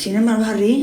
Cinema al barri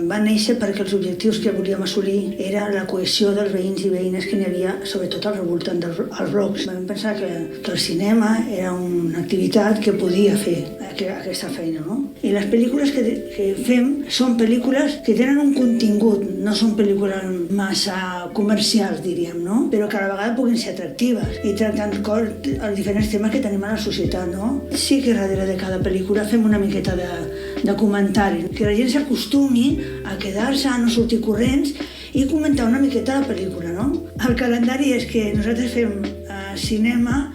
va néixer perquè els objectius que volíem assolir era la cohesió dels veïns i veïnes que n'hi havia, sobretot al voltant dels blocs. Vam pensar que el cinema era una activitat que podia fer aquesta feina, no? I les pel·lícules que fem són pel·lícules que tenen un contingut, no són pel·lícules massa comercials, diríem, no? Però que a la vegada puguin ser atractives i tractant els diferents temes que tenim a la societat, no? Sí que darrere de cada pel·lícula fem una miqueta de comentari, que la gent s'acostumi a quedar-se, a no sortir corrents i comentar una miqueta la pel·lícula, no? El calendari és que nosaltres fem cinema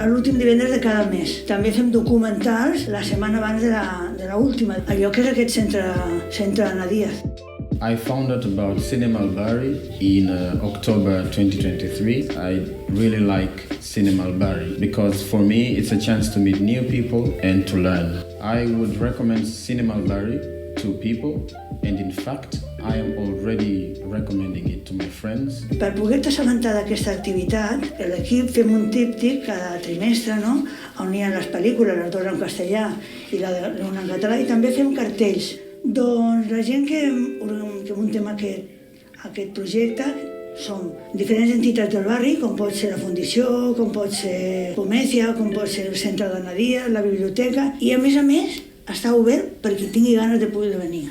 l'últim divendres de cada mes. També fem documentals la setmana abans de l'última, allò que és aquest centre Ana Díaz. I found out about Cinema al Barri in October 2023. I really like Cinema al Barri because for me it's a chance to meet new people and to learn. I would recommend Cinema al Barri to people and in fact I am already recommending it to my friends. Per poder-te assabentar d'aquesta activitat, l'equip fem un tríptic cada trimestre, no? On hi ha les pel·lícules, les dues en castellà i una en català, i també fem cartells. Doncs la gent que muntem aquest projecte som diferents entitats del barri, com pot ser la Fundació, com pot ser Comecia, com pot ser el Centre d'Ana Díaz, la biblioteca, i a més està obert per qui tingui ganes de poder venir.